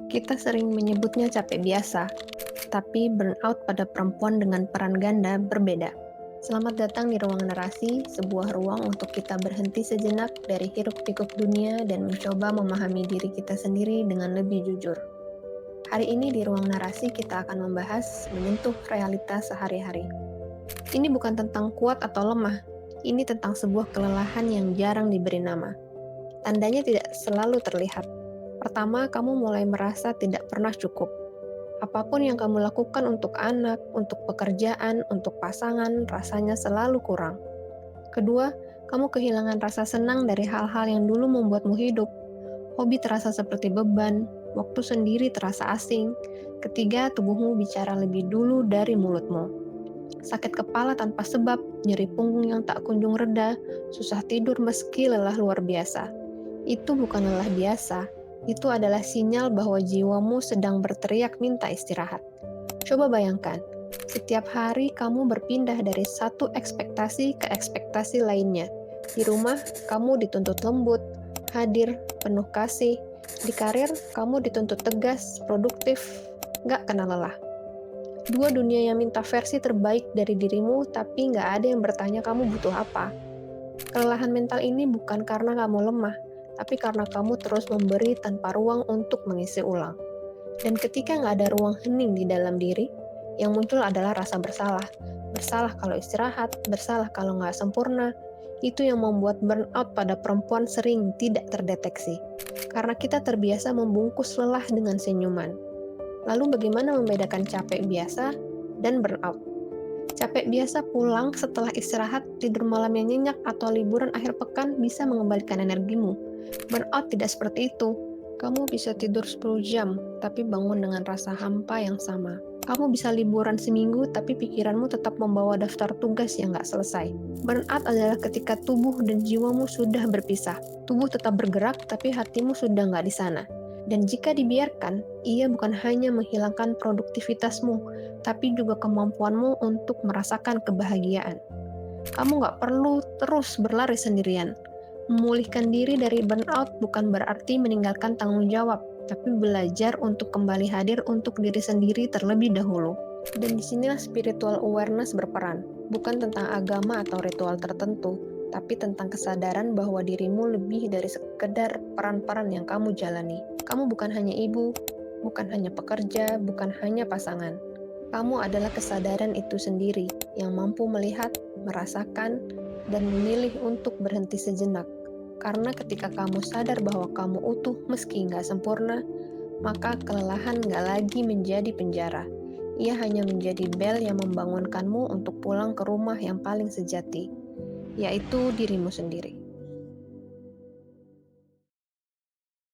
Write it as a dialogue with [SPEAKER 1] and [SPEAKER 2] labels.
[SPEAKER 1] Kita sering menyebutnya capek biasa, tapi burnout pada perempuan dengan peran ganda berbeda. Selamat datang di Ruang Narasi, sebuah ruang untuk kita berhenti sejenak dari hiruk-pikuk dunia dan mencoba memahami diri kita sendiri dengan lebih jujur. Hari ini di Ruang Narasi kita akan membahas menyentuh realitas sehari-hari. Ini bukan tentang kuat atau lemah, ini tentang sebuah kelelahan yang jarang diberi nama. Tandanya tidak selalu terlihat. Pertama, kamu mulai merasa tidak pernah cukup. Apapun yang kamu lakukan untuk anak, untuk pekerjaan, untuk pasangan, rasanya selalu kurang. Kedua, kamu kehilangan rasa senang dari hal-hal yang dulu membuatmu hidup. Hobi terasa seperti beban, waktu sendiri terasa asing. Ketiga, tubuhmu bicara lebih dulu dari mulutmu. Sakit kepala tanpa sebab, nyeri punggung yang tak kunjung reda, susah tidur meski lelah luar biasa. Itu bukan lelah biasa, itu adalah sinyal bahwa jiwamu sedang berteriak minta istirahat. Coba bayangkan, setiap hari kamu berpindah dari satu ekspektasi ke ekspektasi lainnya. Di rumah, kamu dituntut lembut, hadir, penuh kasih. Di karir, kamu dituntut tegas, produktif, gak kenal lelah. Dua dunia yang minta versi terbaik dari dirimu, tapi gak ada yang bertanya kamu butuh apa. Kelelahan mental ini bukan karena kamu lemah, tapi karena kamu terus memberi tanpa ruang untuk mengisi ulang. Dan ketika nggak ada ruang hening di dalam diri, yang muncul adalah rasa bersalah. Bersalah kalau istirahat, bersalah kalau nggak sempurna. Itu yang membuat burnout pada perempuan sering tidak terdeteksi. Karena kita terbiasa membungkus lelah dengan senyuman. Lalu bagaimana membedakan capek biasa dan burnout? Capek biasa pulang setelah istirahat, tidur malam yang nyenyak, atau liburan akhir pekan bisa mengembalikan energimu. Burnout tidak seperti itu. Kamu bisa tidur 10 jam, tapi bangun dengan rasa hampa yang sama. Kamu bisa liburan seminggu, tapi pikiranmu tetap membawa daftar tugas yang nggak selesai. Burnout adalah ketika tubuh dan jiwamu sudah berpisah. Tubuh tetap bergerak, tapi hatimu sudah nggak di sana. Dan jika dibiarkan, ia bukan hanya menghilangkan produktivitasmu, tapi juga kemampuanmu untuk merasakan kebahagiaan. Kamu nggak perlu terus berlari sendirian. Memulihkan diri dari burnout bukan berarti meninggalkan tanggung jawab, tapi belajar untuk kembali hadir untuk diri sendiri terlebih dahulu. Dan disinilah spiritual awareness berperan, bukan tentang agama atau ritual tertentu, tapi tentang kesadaran bahwa dirimu lebih dari sekedar peran-peran yang kamu jalani. Kamu bukan hanya ibu, bukan hanya pekerja, bukan hanya pasangan. Kamu adalah kesadaran itu sendiri yang mampu melihat, merasakan, dan memilih untuk berhenti sejenak. Karena ketika kamu sadar bahwa kamu utuh meski nggak sempurna, maka kelelahan nggak lagi menjadi penjara. Ia hanya menjadi bel yang membangunkanmu untuk pulang ke rumah yang paling sejati, yaitu dirimu sendiri.